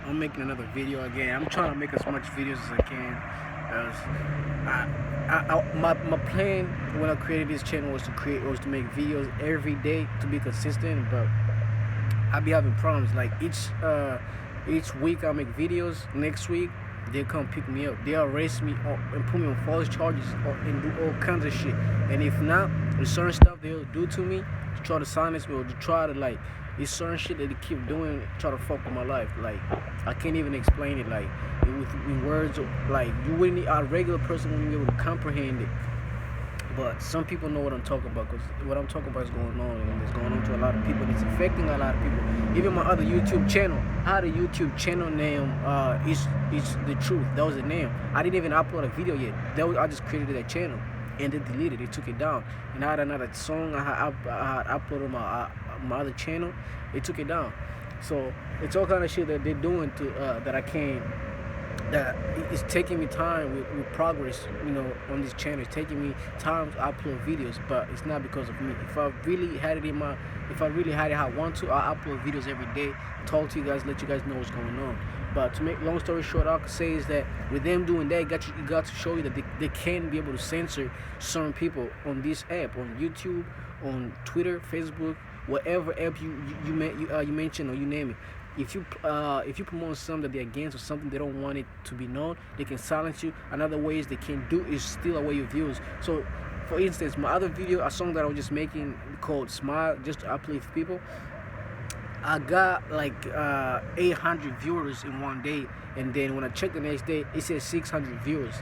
I'm making another video again. I'm trying to make as much videos as I can. Cause my plan when I created this channel was to make videos every day to be consistent. But I be having problems. Like each week I make videos. Next week they come pick me up. They arrest me and put me on false charges and do all kinds of shit. And if not, there's certain stuff they'll do to me to try to silence me or to try to like. It's certain shit that they keep doing, try to fuck with my life. Like I can't even explain it. Like in words, like you wouldn't. A regular person wouldn't be able to comprehend it. But some people know what I'm talking about, because what I'm talking about is going on, and it's going on to a lot of people. It's affecting a lot of people. Even my other YouTube channel, I had a YouTube channel name. It's the truth. That was the name. I didn't even upload a video yet. I just created that channel, and they deleted it. They took it down. And I had another song I had uploaded my other channel. They took it down. So it's all kind of shit that they're doing to that I can't. That it's taking me time with progress, on this channel. It's taking me time to upload videos, but it's not because of me. If I really had it how I want to, I upload videos every day, talk to you guys, let you guys know what's going on. But to make long story short, all I can say is that with them doing that, you got to show you that they can be able to censor certain people on this app, on YouTube, on Twitter, Facebook, whatever app you mention or you name it. If you promote something that they're against or something they don't want it to be known, they can silence you. Another ways they can do is steal away your views. So, for instance, my other video, a song that I was just making called "Smile," just to uplift people. I got like 800 viewers in one day, and then when I checked the next day, it said 600 viewers.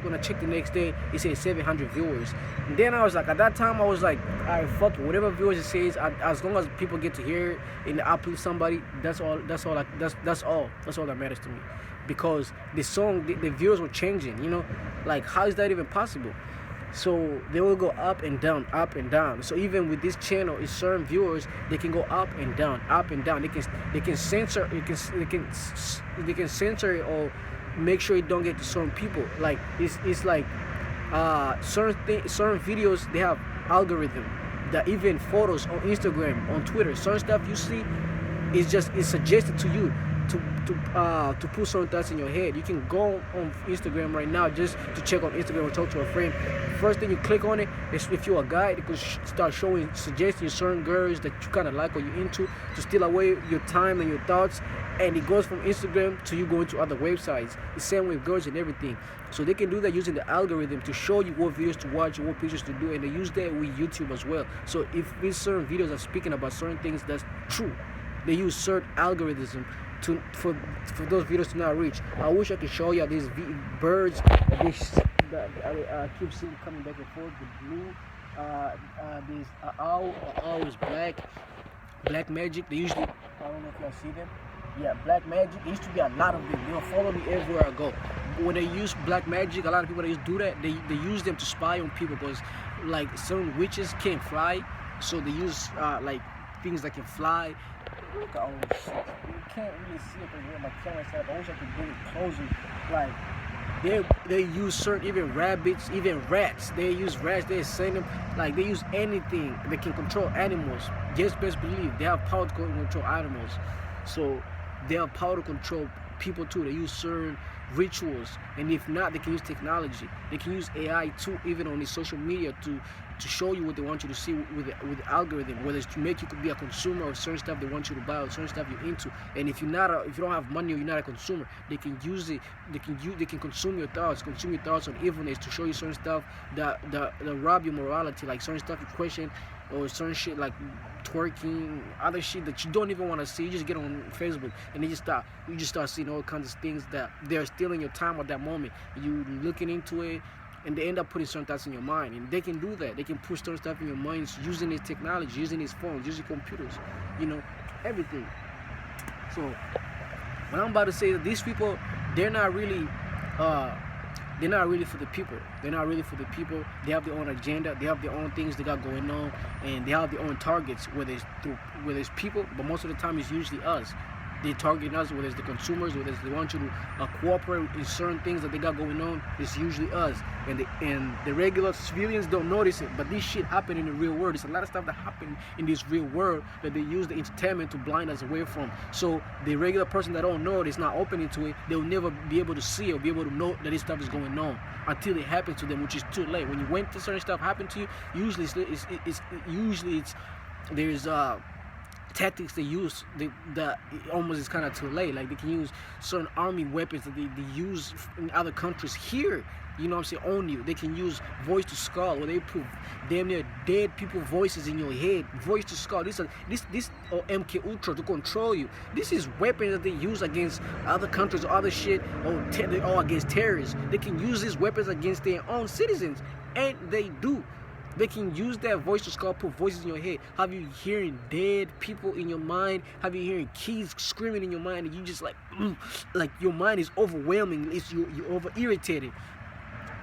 When I checked the next day, it said 700 viewers. And then I was like, at that time, I was like, alright, fuck it, whatever viewers it says, as long as people get to hear it and uplift somebody, that's all that matters to me. Because the song, the viewers were changing, like how is that even possible? So they will go up and down, up and down. So even with this channel, it's certain viewers, they can go up and down, up and down. They can censor, they can censor it or make sure it don't get to certain people. Like it's like certain videos, they have algorithm that even photos on Instagram, on Twitter, certain stuff you see is suggested to you to put certain thoughts in your head. You can go on Instagram right now just to check on Instagram or talk to a friend. First thing you click on it is, if you're a guy, they could start suggesting certain girls that you kind of like or you're into, to steal away your time and your thoughts. And it goes from Instagram to you going to other websites. The same with girls and everything. So they can do that using the algorithm to show you what videos to watch, what pictures to do, and they use that with YouTube as well. So if these certain videos are speaking about certain things that's true, they use certain algorithms for those videos to not reach. I wish I could show you these birds that I keep seeing coming back and forth. The blue, this owl is black magic. They usually, I don't know if y'all see them. Yeah, black magic. There used to be a lot of them. They'll follow me everywhere I go. When they use black magic, a lot of people that do that, they use them to spy on people, because like certain witches can't fly, so they use like things that can fly. Look at all this shit. You can't really see it because my camera set up. I wish I could bring it closer. Like they use certain, even rabbits, even rats. They use rats. They send them, like they use anything that can control animals. Just best believe they have power to control animals. So they have power to control people too. They use certain rituals, and if not, they can use technology. They can use AI too, even on the social media, to show you what they want you to see with the algorithm, whether it's to make you be a consumer of certain stuff they want you to buy or certain stuff you're into. And if you don't have money or you're not a consumer, they can use it. They can consume your thoughts on evilness, to show you certain stuff that rob your morality, like certain stuff you question, or certain shit like twerking, other shit that you don't even want to see. You just get on Facebook and you just start seeing all kinds of things that they're stealing your time at that moment. You looking into it, and they end up putting certain thoughts in your mind. And they can do that. They can push certain stuff in your minds using this technology, using these phones, using computers, everything. So what I'm about to say is that these people, they're not really for the people. They're not really for the people. They have their own agenda. They have their own things they got going on, and they have their own targets, whether it's people, but most of the time it's usually us. They target us, whether it's the consumers, whether it's they want you to cooperate in certain things that they got going on. It's usually us, and the regular civilians don't notice it. But this shit happen in the real world. There's a lot of stuff that happen in this real world that they use the entertainment to blind us away from. So the regular person that don't know it is not opening to it. They'll never be able to see or be able to know that this stuff is going on until it happens to them, which is too late. When you went to certain stuff happen to you, usually it's there's tactics they use that almost is kind of too late. Like they can use certain army weapons that they use in other countries here, you know what I'm saying, on you. They can use voice to skull, where they put damn near dead people voices in your head, voice to skull. This or MK Ultra to control you. This is weapons that they use against other countries or other shit, or against terrorists. They can use these weapons against their own citizens, and they do. They can use that voice to skull, put voices in your head. Have you hearing dead people in your mind? Have you hearing kids screaming in your mind, and you just like your mind is overwhelming. You're over irritated,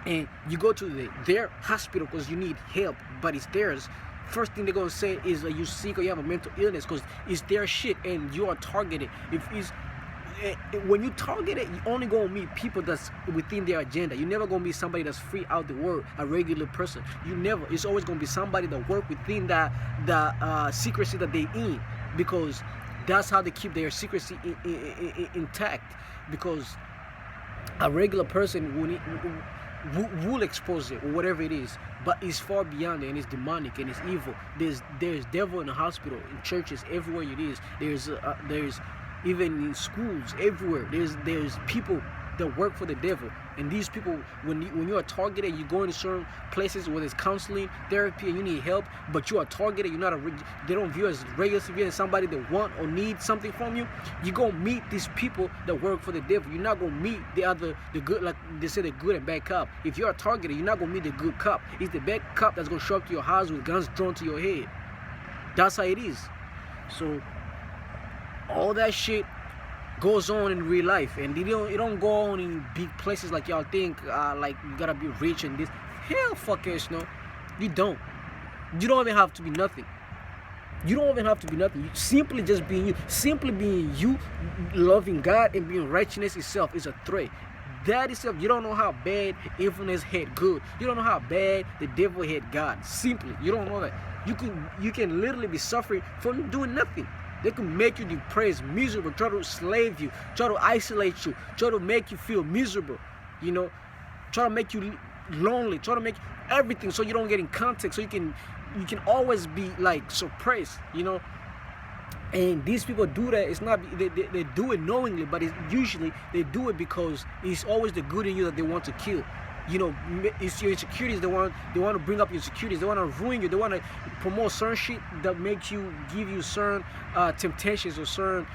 and you go to their hospital because you need help, but it's theirs. First thing they're gonna say is that you sick or you have a mental illness, because it's their shit and you are targeted. When you target it, you only gonna meet people that's within their agenda. You're never gonna be somebody that's free out the world, a regular person. It's always gonna be somebody that work within the secrecy that they in, because that's how they keep their secrecy intact. Because a regular person will expose it or whatever it is, but it's far beyond it, and it's demonic and it's evil. There's devil in the hospital, in churches, everywhere it is. There's even in schools, everywhere. There's people that work for the devil, and these people, when you are targeted, you go into certain places where there's counseling, therapy, and you need help, but you are targeted. They don't view as regular civilian, somebody that want or need something from you. You gonna meet these people that work for the devil. You're not gonna meet the good, like they say, the good and bad cop. If you are targeted, you're not gonna meet the good cop. It's the bad cop that's gonna show up to your house with guns drawn to your head. That's how it is. So all that shit goes on in real life, and it don't go on in big places like y'all think. Like you gotta be rich and this. Hell, fuck it, no. You don't. You don't even have to be nothing. You don't even have to be nothing. You simply just being you. Simply being you, loving God and being righteousness itself is a threat. That itself, you don't know how bad evilness had good. You don't know how bad the devil had God. Simply, you don't know that. You can literally be suffering from doing nothing. They can make you depressed, miserable, try to slave you, try to isolate you, try to make you feel miserable, you know, try to make you lonely, try to make everything so you don't get in contact, so you can always be like suppressed, you know. And these people do that. It's not they do it knowingly, but it's usually they do it because it's always the good in you that they want to kill. You know, it's your insecurities. They want to bring up your insecurities. They want to ruin you. They want to promote certain shit that makes you, give you certain temptations or certain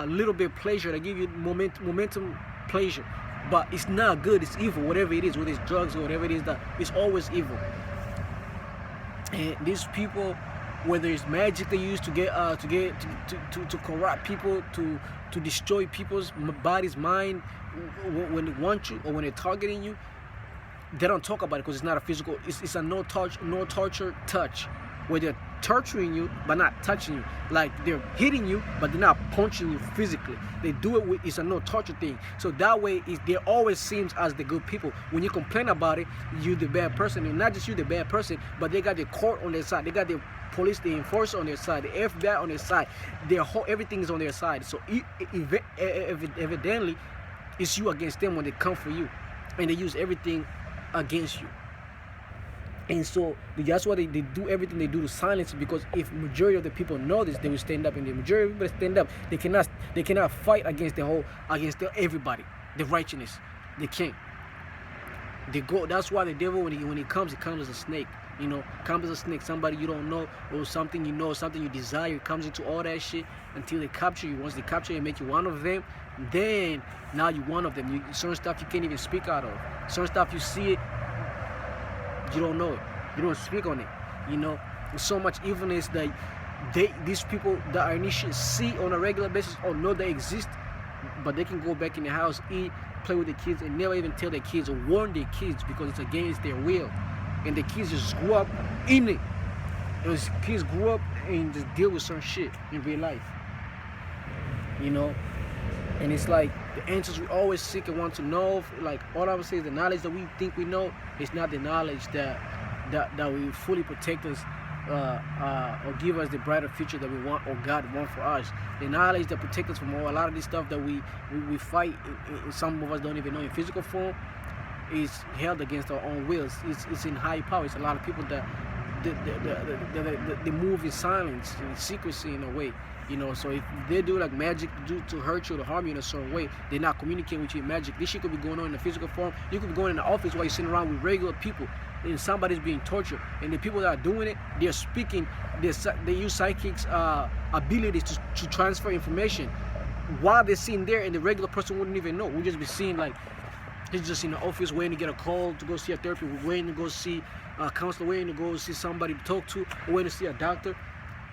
little bit of pleasure. That give you momentum pleasure. But it's not good. It's evil. Whatever it is, whether it's drugs or whatever it is, that it's always evil. And these people, whether it's magic they use to corrupt people, to destroy people's bodies, mind, when they want you or when they're targeting you. They don't talk about it because it's not a physical. It's a no torture touch, where they're torturing you but not touching you. Like they're hitting you but they're not punching you physically. They do it with, it's a no torture thing. So that way, they always seems as the good people. When you complain about it, you the bad person, and not just you the bad person, but they got the court on their side. They got the police, the enforcer on their side, the FBI on their side. Everything is on their side. So evidently, it's you against them when they come for you, and they use everything against you. And so that's why they do everything they do to silence it, because if majority of the people know this, they will stand up, and the majority of people stand up, they cannot fight against everybody, the righteousness. They can't. They go. That's why the devil, when he comes as a snake. You know, comes as a snake, somebody you don't know, or something you know, something you desire. It comes into all that shit until they capture you. Once they capture you and make you one of them, then now you're one of them. Certain stuff you can't even speak out of. Certain stuff you see it, you don't know it. You don't speak on it. You know, there's so much evilness that these people that are initiated see on a regular basis or know they exist, but they can go back in the house, eat, play with the kids, and never even tell their kids or warn their kids because it's against their will. And the kids just grew up in it. Those kids grew up and just deal with certain shit in real life. you know. And it's like the answers we always seek and want to know. Like all I would say is the knowledge that we think we know is not the knowledge that will fully protect us or give us the brighter future that we want or God want for us. The knowledge that protects us from a lot of this stuff that we fight. Some of us don't even know in physical form is held against our own wills. It's in high power. It's a lot of people that they move in silence, in secrecy in a way. You know, so if they do like magic to hurt you, to harm you in a certain way, they're not communicating with you in magic. This shit could be going on in the physical form. You could be going in the office while you're sitting around with regular people and somebody's being tortured. And the people that are doing it, they're speaking, they use psychics' abilities to transfer information while they're sitting there, and the regular person wouldn't even know. We'll just be seeing like, he's just in the office waiting to get a call to go see a therapist, waiting to go see a counselor, waiting to go see somebody to talk to, waiting to see a doctor.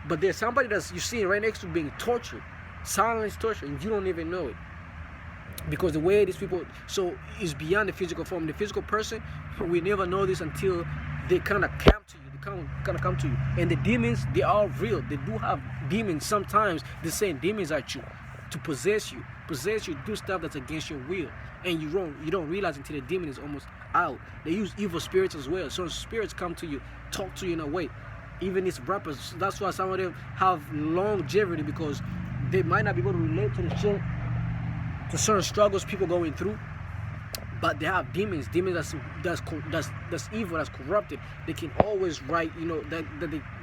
But there's somebody that's you're seeing right next to being tortured, silence torture, and you don't even know it. Because the way these people, so it's beyond the physical form. The physical person, we never know this until they kind of come to you. They kind of come to you. And the demons, they are real. They do have demons. Sometimes they send demons at you to possess you, do stuff that's against your will, and you don't realize until the demon is almost out. They use evil spirits as well. So spirits come to you, talk to you in a way. Even these rappers, that's why some of them have longevity, because they might not be able to relate to the shit, to certain struggles people going through, but they have demons that's evil, that's corrupted. They can always write, you know, that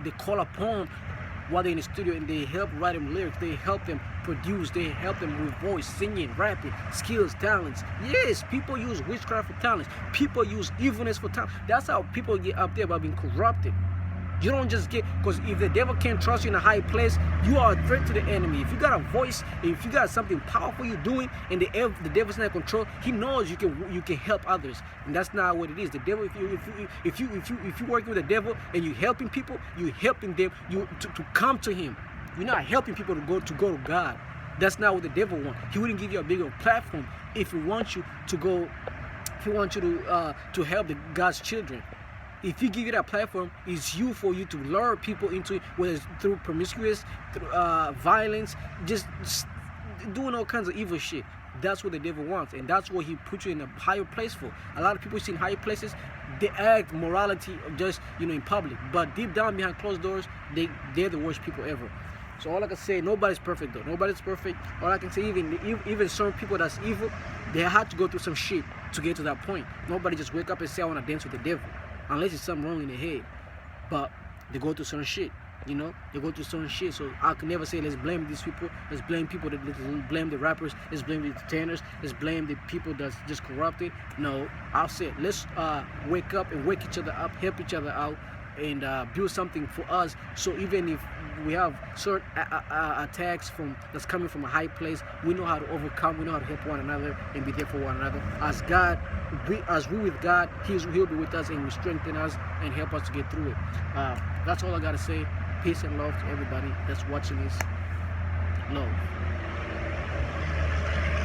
they call upon while they're in the studio, and they help write them lyrics, they help them produce, they help them with voice, singing, rapping, skills, talents. Yes, people use witchcraft for talents. People use evilness for talent. That's how people get up there by being corrupted. You don't just get, because if the devil can't trust you in a high place, you are a threat to the enemy. If you got a voice, if you got something powerful you're doing, and the devil's not in control, he knows you can help others, and that's not what it is. The devil, if you working with the devil and you helping people, you helping them to come to him. You're not helping people to go to God. That's not what the devil wants. He wouldn't give you a bigger platform if he wants you to go. If he wants you to help God's children. If he give you that platform, it's for you to lure people into it, whether it's through promiscuous, through violence, just doing all kinds of evil shit. That's what the devil wants, and that's what he puts you in a higher place for. A lot of people see in higher places, they act morality just, you know, in public, but deep down behind closed doors, they're the worst people ever. So all I can say, nobody's perfect though. Nobody's perfect. All I can say, even some people that's evil, they had to go through some shit to get to that point. Nobody just wake up and say, I want to dance with the devil. Unless it's something wrong in the head. But they go through certain shit, you know? They go through certain shit. So I can never say, let's blame these people. Let's blame people, let's blame the rappers. Let's blame the entertainers. Let's blame the people that's just corrupted. No, I'll say, let's wake up and wake each other up, help each other out, and build something for us. So even if we have certain attacks that's coming from a high place, we know how to overcome, we know how to help one another and be there for one another. As we with God, he'll be with us and will strengthen us and help us to get through it. That's all I gotta say. Peace and love to everybody that's watching this. Love.